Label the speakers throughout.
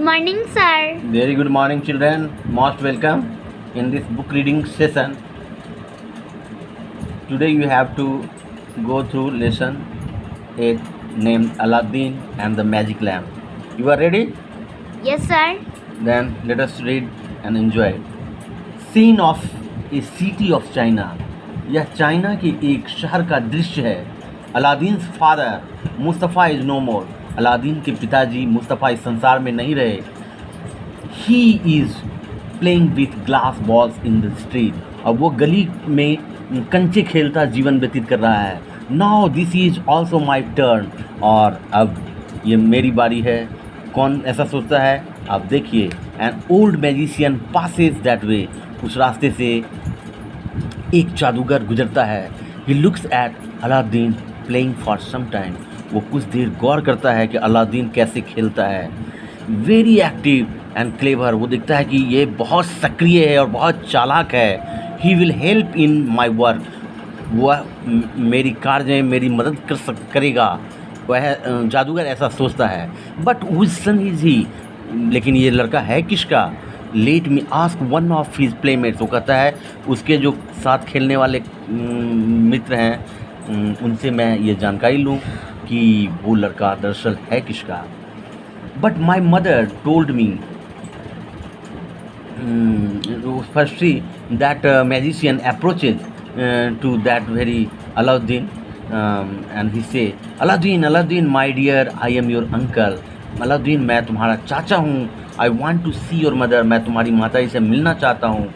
Speaker 1: morning, sir.
Speaker 2: Very good morning, children. Most welcome in this book reading session. Today you have to go through lesson 8 named Aladdin and the Magic Lamp. You are ready?
Speaker 1: Yes, sir.
Speaker 2: Then let us read and enjoy. Scene of a city of China. यह China के एक शहर का दृश्य है. Aladdin's father Mustafa is no more. Aladdin के पिताजी Mustafa इस संसार में नहीं रहे. He is playing with glass balls in the street. अब वो गली में कंचे खेलता जीवन व्यतीत कर रहा है. Now this is also my turn. और अब ये मेरी बारी है. कौन ऐसा सोचता है? आप देखिए. An old magician passes that way. उस रास्ते से एक जादूगर गुजरता है. He looks at Aladdin playing for some time. वो कुछ देर गौर करता है कि अलादीन कैसे खेलता है. Very active and clever. वो देखता है कि ये बहुत सक्रिय है और बहुत चालाक है. He will help in my work. वह मेरी कार्य में मेरी मदद करेगा. वह जादूगर ऐसा सोचता है. But whose son is he. लेकिन ये लड़का है किसका? Let me ask one of his playmates. वो कहता है उसके जो साथ खेलने वाले मित्र हैं उनसे मैं ये जानकारी लूँ कि वो लड़का दरअसल है किसका. But my mother told me firstly that magician approaches to that very Alauddin and he say Alauddin Alauddin my dear I am your uncle. Alauddin मैं तुम्हारा चाचा हूँ. I want to see your mother. मैं तुम्हारी माता से मिलना चाहता हूँ.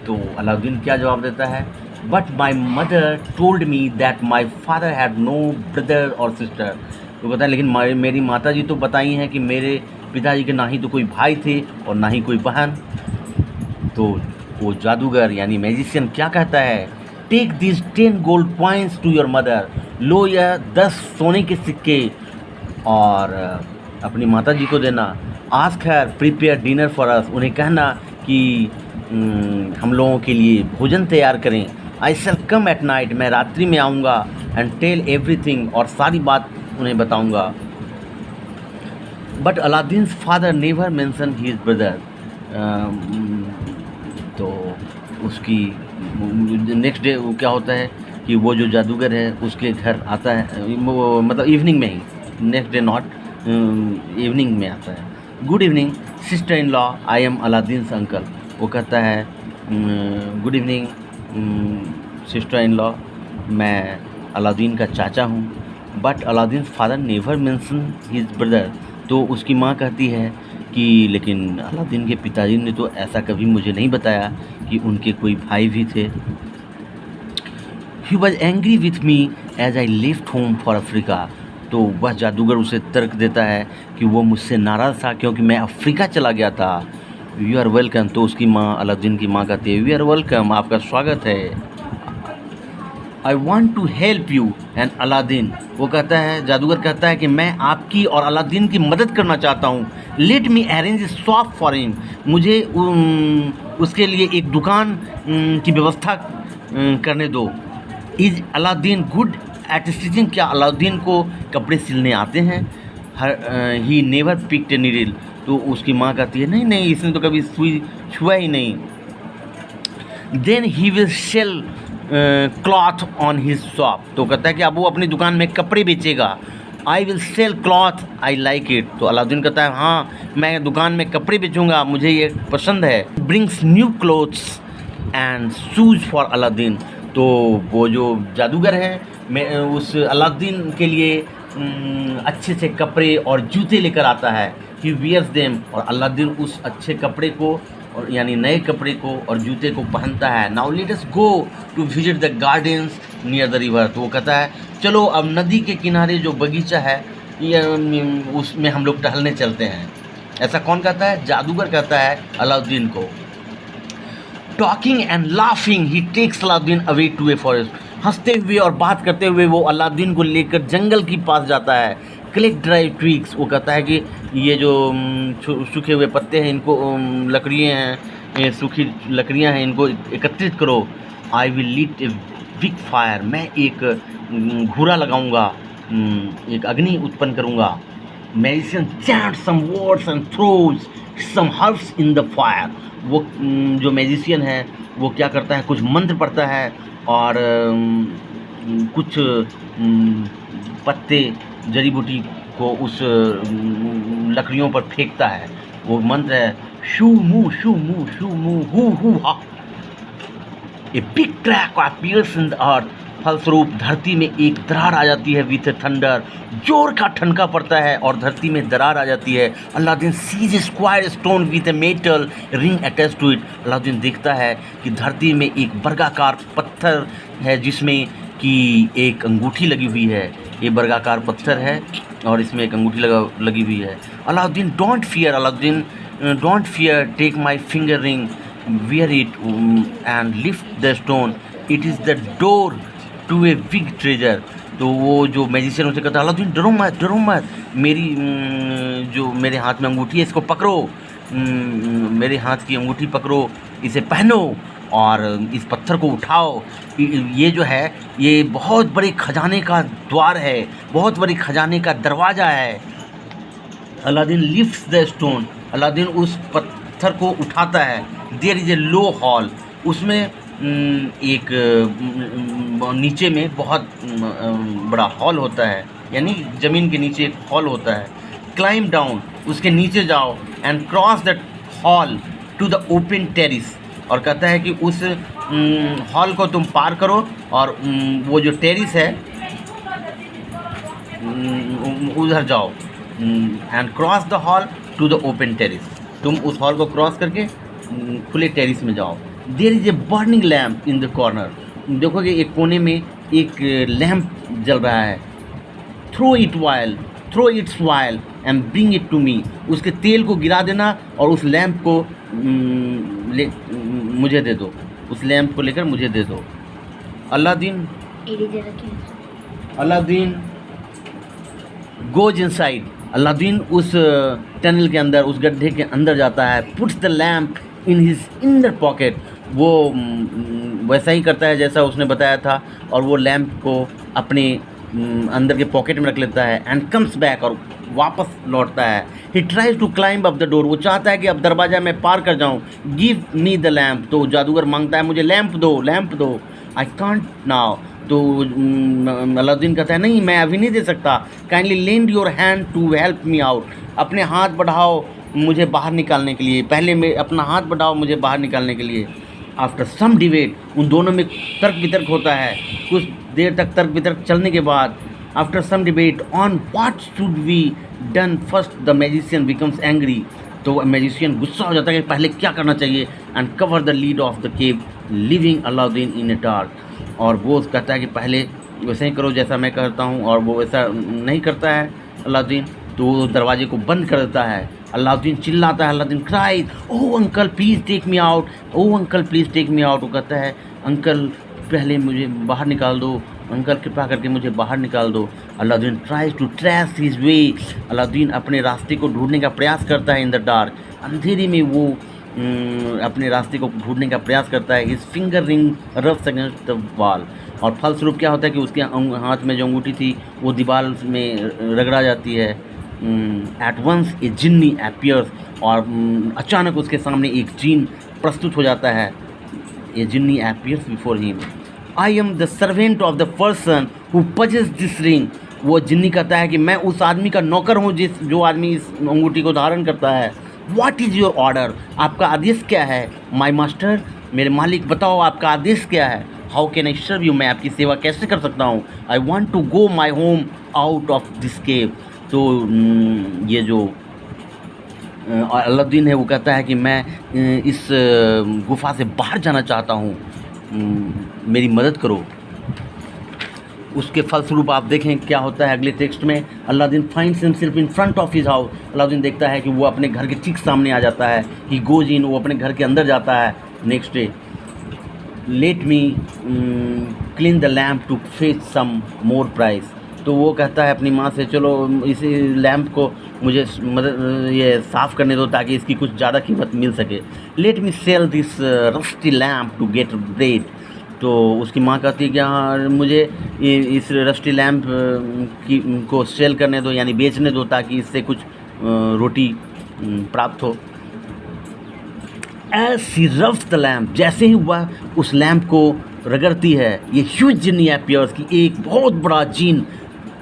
Speaker 2: तो अलाउद्दीन क्या जवाब देता है? But my mother told me that my father had no brother और सिस्टर. तो कहता है लेकिन मेरी माता जी तो बताई हैं कि मेरे पिताजी के ना ही तो कोई भाई थे और ना ही कोई बहन. तो वो जादूगर यानी मैजिशियन क्या कहता है? Take this 10 gold points to your mother. लो यह 10 सोने के सिक्के और अपनी माता जी को देना. Ask her prepare dinner for us. उन्हें कहना कि हम लोगों के लिए भोजन तैयार करें. I shall come at night. मैं रात्रि में आऊँगा. And tell everything. और सारी बात उन्हें बताऊँगा. But Aladdin's father never mention his brother. तो उसकी नेक्स्ट डे क्या होता है कि वो जो जादूगर है उसके घर आता है. वो मतलब इवनिंग में ही. नेक्स्ट डे नॉट इवनिंग में आता है. Good evening sister in law. I am Aladdin's uncle. वो कहता है good evening sister in law. मैं अलादीन का चाचा हूँ. But Aladdin father never mention his brother. तो उसकी माँ कहती है कि लेकिन अलादीन के पिताजी ने तो ऐसा कभी मुझे नहीं बताया कि उनके कोई भाई भी थे. He was angry with me as I left home for Africa. तो वह जादूगर उसे तर्क देता है कि वो मुझसे नाराज़ था क्योंकि मैं अफ्रीका चला गया था. You are welcome. तो उसकी माँ अलादीन की माँ कहती है वी आर वेलकम. आपका स्वागत है. I want to help you and Aladdin. वो कहता है जादूगर कहता है कि मैं आपकी और अलादीन की मदद करना चाहता हूँ. Let me arrange shop for him. मुझे उसके लिए एक दुकान की व्यवस्था करने दो. Is Aladdin good at stitching. क्या अलादीन को कपड़े सिलने आते हैं? He never picked a needle. तो उसकी माँ कहती है नहीं नहीं इसने तो कभी सुई छुआ ही नहीं. Then he will sell cloth on his shop. तो कहता है कि अब वो अपनी दुकान में कपड़े बेचेगा. I will sell cloth I like it. तो अलादीन कहता है हाँ मैं दुकान में कपड़े बेचूंगा. मुझे ये पसंद है. Brings new clothes and shoes for Aladdin. तो वो जो जादूगर है मैं उस अलादीन के लिए अच्छे से कपड़े और जूते लेकर आता है. ही वियर्स देम. और अलादीन उस अच्छे कपड़े को और यानी नए कपड़े को और जूते को पहनता है. Now let us go to visit the gardens near the river. तो वो कहता है चलो अब नदी के किनारे जो बगीचा है उसमें हम लोग टहलने चलते हैं. ऐसा कौन कहता है? जादूगर कहता है अलाउद्दीन को. Talking and laughing he takes Alauddin away to a forest. हंसते हुए और बात करते हुए वो अलाउद्दीन को लेकर जंगल के पास जाता है. Collect dry twigs. वो कहता है कि ये जो सूखे हुए पत्ते हैं इनको लकड़ियाँ हैं ये सूखी लकड़ियाँ हैं इनको एकत्रित करो. I will lit a big fire. मैं एक घूरा लगाऊंगा, एक अग्नि उत्पन्न करूंगा. Magician chant some words and throws some herbs in the fire. वो जो मैजिशियन है वो क्या करता है, कुछ मंत्र पढ़ता है और कुछ पत्ते जड़ी बूटी को उस लकड़ियों पर फेंकता है। वो मंत्र है शू मू हु हा। A big crack appears in the earth. फलस्वरूप धरती में एक दरार आ जाती है विथ थंडर। जोर का ठनका पड़ता है और धरती में दरार आ जाती है। Alauddin sees square stone with a metal ring attach to it. Alauddin देखता है कि धरती में एक वर्गाकार पत्थर है जिसमें कि एक अंगूठी लगी हुई है। ये वर्गाकार पत्थर है और इसमें एक अंगूठी लगी हुई है। Alauddin don't fear take my finger ring wear it and lift the stone, it is the door to a big treasure। तो वो जो मैजिशियन उसे कहता है अलाउद्दीन डरो मत मेरी जो मेरे हाथ में अंगूठी है इसको पकड़ो, मेरे हाथ की अंगूठी पकड़ो, इसे पहनो और इस पत्थर को उठाओ। ये जो है ये बहुत बड़े खजाने का द्वार है, बहुत बड़ी खजाने का दरवाज़ा है। Alauddin lifts the stone. Alauddin उस पत्थर को उठाता है। There is a low hall. उसमें एक नीचे में बहुत बड़ा हॉल होता है, यानी ज़मीन के नीचे एक हॉल होता है। क्लाइम डाउन, उसके नीचे जाओ and cross that hall to the open terrace. और कहता है कि उस हॉल को तुम पार करो और वो जो टेरिस है उधर जाओ। And cross the hall to the open terrace. तुम उस हॉल को क्रॉस करके खुले टेरिस में जाओ। There is a burning lamp in the corner. देखोगे एक कोने में एक लैम्प जल रहा है। Throw its vial and bring it to me. उसके तेल को गिरा देना और उस लैम्प को मुझे दे दो, उस लैम्प को लेकर मुझे दे दो। Alauddin goes inside. अलाउद्दीन उस टनल के अंदर, उस गड्ढे के अंदर जाता है। Puts the lamp in his inner pocket. वो वैसा ही करता है जैसा उसने बताया था और वो लैम्प को अपने अंदर के पॉकेट में रख लेता है। एंड कम्स बैक, और वापस लौटता है। He tries to climb up the door. वो चाहता है कि अब दरवाज़ा मैं पार कर जाऊँ। Give me the lamp. तो जादूगर मांगता है मुझे लैम्प दो। I can't now. तो अलाउद्दीन कहता है नहीं, मैं अभी नहीं दे सकता। Kindly lend your hand to help me out. अपने हाथ बढ़ाओ मुझे बाहर निकालने के लिए। पहले मैं अपना हाथ बढ़ाओ मुझे बाहर निकालने के लिए। आफ्टर सम डिबेट, उन दोनों में तर्क वितर्क होता है। कुछ देर तक तर्क वितर्क चलने के बाद, after some debate on what should we done first, the magician becomes angry. तो मैजिशियन गुस्सा हो जाता है कि पहले क्या करना चाहिए। And cover the lid of the cave leaving Alauddin in a dark. और वो कहता है कि पहले वैसे ही करो जैसा मैं करता हूँ, और वो वैसा नहीं करता है अलाउद्दीन। तो वो दरवाजे को बंद कर देता है। अलाउद्दीन चिल्लाता है। Alauddin cried, oh uncle please take me out, oh uncle please take me out. वो कहता है अंकल पहले मुझे बाहर निकाल दो, अंकल कृपा करके मुझे बाहर निकाल दो। Aladdin tries to trace his way. Aladdin अपने रास्ते को ढूंढने का प्रयास करता है इन द डार्क। अंधेरे में वो अपने रास्ते को ढूंढने का प्रयास करता है। His finger ring ruffs against the wall. और फलस्वरूप क्या होता है कि उसके हाथ में जो अंगूठी थी वो दीवार में रगड़ा जाती है। एट वंस ए जिन्नी अपीयर्स। और अचानक उसके सामने एक जीन प्रस्तुत हो जाता है। ए जिन्नी appears before him. I am the servant of the person who possess this ring. वो जिन्नी कहता है कि मैं उस आदमी का नौकर हूँ जो आदमी इस अंगूठी को धारण करता है। What is your order? आपका आदेश क्या है? माई मास्टर, मेरे मालिक बताओ आपका आदेश क्या है? How can I serve you? मैं आपकी सेवा कैसे कर सकता हूँ? I want to go my home out of this cave. तो ये जो अलाउद्दीन है वो कहता है कि मैं इस गुफा से बाहर जाना चाहता हूँ, मेरी मदद करो। उसके फलस्वरूप आप देखें क्या होता है अगले टेक्स्ट में। Alauddin finds himself in front of his house. Alauddin देखता है कि वो अपने घर के ठीक सामने आ जाता है। ही गोज इन, वो अपने घर के अंदर जाता है। Next day, let me clean the lamp to fetch some more price. तो वो कहता है अपनी माँ से चलो इसी लैम्प को मुझे मदद ये साफ़ करने दो ताकि इसकी कुछ ज़्यादा कीमत मिल सके। Let me sell this rusty lamp to get bread. तो उसकी माँ कहती है कि हाँ मुझे इस रस्टी लैम्प की को सेल करने दो, यानी बेचने दो, ताकि इससे कुछ रोटी प्राप्त हो। As she rubs the lamp, जैसे ही वह उस लैम्प को रगड़ती है, ये ह्यूज जिनी अपीयर्स की एक बहुत बड़ा जीन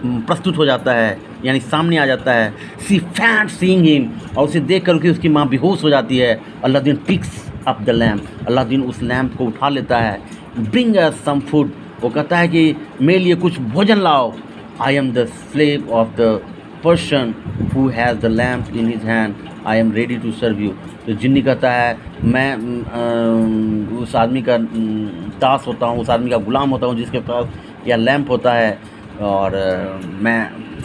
Speaker 2: प्रस्तुत हो जाता है, यानी सामने आ जाता है। सी फैंट सीइंग हिम, और उसे देख कर के उसकी माँ बेहोश हो जाती है। Aladdin picks up the lamp, Aladdin उस लैम्प को उठा लेता है। ब्रिंग अस सम फूड, वो कहता है कि मेरे लिए कुछ भोजन लाओ। I am the slave of the person who has the lamp in his hand, I am ready to serve you. तो जिन्नी कहता है मैं उस आदमी का दास होता हूँ, उस आदमी का गुलाम होता हूँ जिसके पास यह लैम्प होता है, और मैं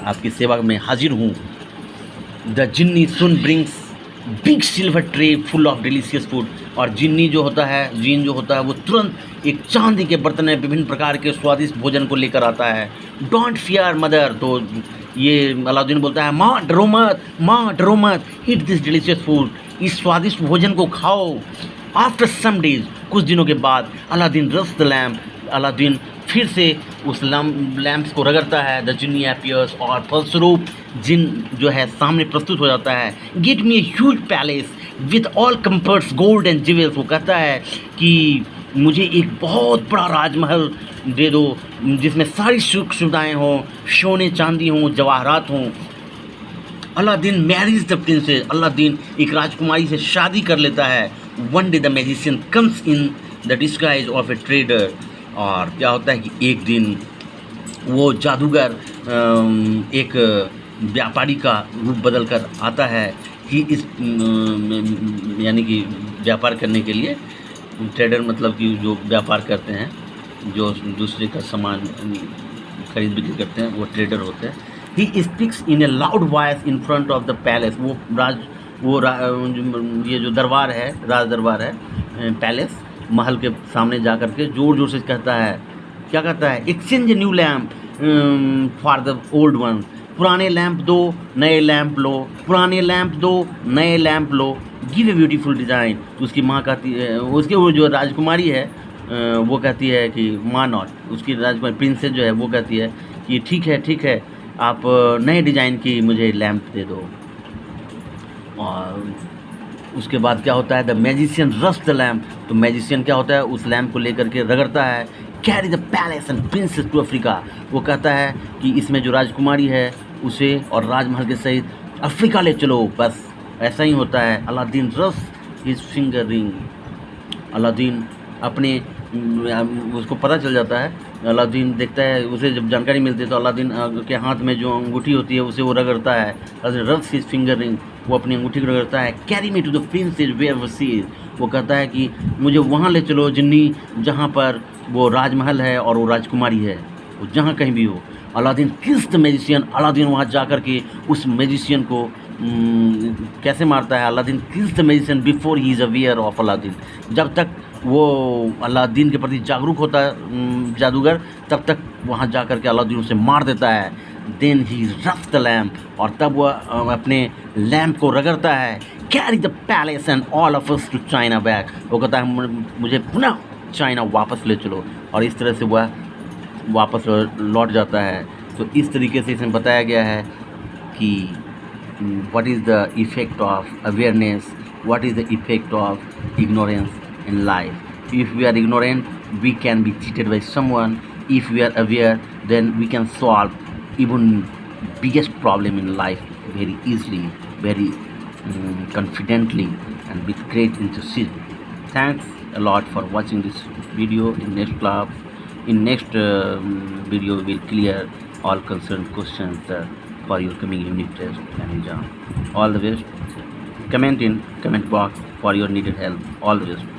Speaker 2: आपकी सेवा में हाजिर हूँ। The genie soon brings big silver tray full of delicious food, और जिन्नी जो होता है, जीन जो होता है, वो तुरंत एक चांदी के बर्तन में विभिन्न प्रकार के स्वादिष्ट भोजन को लेकर आता है। डोंट फियर मदर, तो ये अलाउद्दीन बोलता है माँ डरो मत, माँ डरो मत, ईट दिस डिलीशियस फूड, इस स्वादिष्ट भोजन को खाओ। आफ्टर सम डेज, कुछ दिनों के बाद, Alauddin rubs the lamp, Alauddin फिर से उस लैम्प्स को रगड़ता है। द जिन्नी अपीयर्स, और फलस्वरूप जिन जो है सामने प्रस्तुत हो जाता है। Get me a huge palace with all comforts gold and jewels, वो कहता है कि मुझे एक बहुत बड़ा राजमहल दे दो जिसमें सारी सुख सुविधाएँ हों, सोने चांदी हों, जवाहरात हों। Aladdin marries the princess, Aladdin एक राजकुमारी से शादी कर लेता है। One day the magician comes in the disguise of a trader, और क्या होता है कि एक दिन वो जादूगर एक व्यापारी का रूप बदल कर आता है। कि इस यानी कि व्यापार करने के लिए, ट्रेडर मतलब कि जो व्यापार करते हैं, जो दूसरे का सामान खरीद बिक्री करते हैं, वो ट्रेडर होते हैं। He speaks in A loud voice in front of the palace, ये जो दरबार है, राज दरबार है, पैलेस महल के सामने जा कर के ज़ोर ज़ोर से कहता है, क्या कहता है, exchange new lamp for the old one, पुराने लैंप दो नए लैंप लो, पुराने लैंप दो नए lamp low, give a beautiful design. तो उसकी माँ कहती है, उसके वो जो राजकुमारी है वो कहती है कि माँ नॉट, उसकी राजकुमारी प्रिंसेस जो है वो कहती है कि ठीक है आप नए डिज़ाइन की मुझे लैंप दे दो। और उसके बाद क्या होता है, the magician rubs the lamp, तो मैजिशियन क्या होता है, उस लैम्प को लेकर के रगड़ता है। Carry the palace and princess to Africa, वो कहता है कि इसमें जो राजकुमारी है उसे और राजमहल के सहित अफ्रीका ले चलो। बस ऐसा ही होता है। Aladdin rubs his finger ring, Aladdin अपने उसको पता चल जाता है, अलादीन देखता है, उसे जब जानकारी मिलती है तो अलादीन के हाथ में जो अंगूठी होती है उसे वो रगड़ता है। Aladdin rubs his finger ring, वो अपनी अंगूठी को रगड़ता है। Carry me to the princess where she is, वो कहता है कि मुझे वहाँ ले चलो जिन्नी जहाँ पर वो राजमहल है और वो राजकुमारी है, वो जहाँ कहीं भी हो। अलादीन किस द मैजिशियन, अलादीन वहाँ जा कर के उस मैजिशियन को कैसे मारता है। अलादीन किस the magician before he is aware of Aladdin, जब तक वो अलादीन के प्रति जागरूक होता है जादूगर, तब तक वहाँ जा कर के अलादीन उसे मार देता है। Then he rubs the lamp, और तब वह अपने लैम्प को रगड़ता है। Carry the palace and all of us to China back, वो कहता है मुझे पुनः चाइना वापस ले चलो, और इस तरह से वह वापस लौट जाता है। तो इस तरीके से इसमें बताया गया है कि what is the effect of awareness, what is the effect of ignorance in life. If we are ignorant, we can be cheated by someone. If we are aware, then we can solve even biggest problem in life very easily, very confidently, and with great enthusiasm. Thanks a lot for watching this video. In next class, in next video, we will clear all concerned questions for your coming unit test and exam. All the best. Comment in comment box for your needed help. All the best.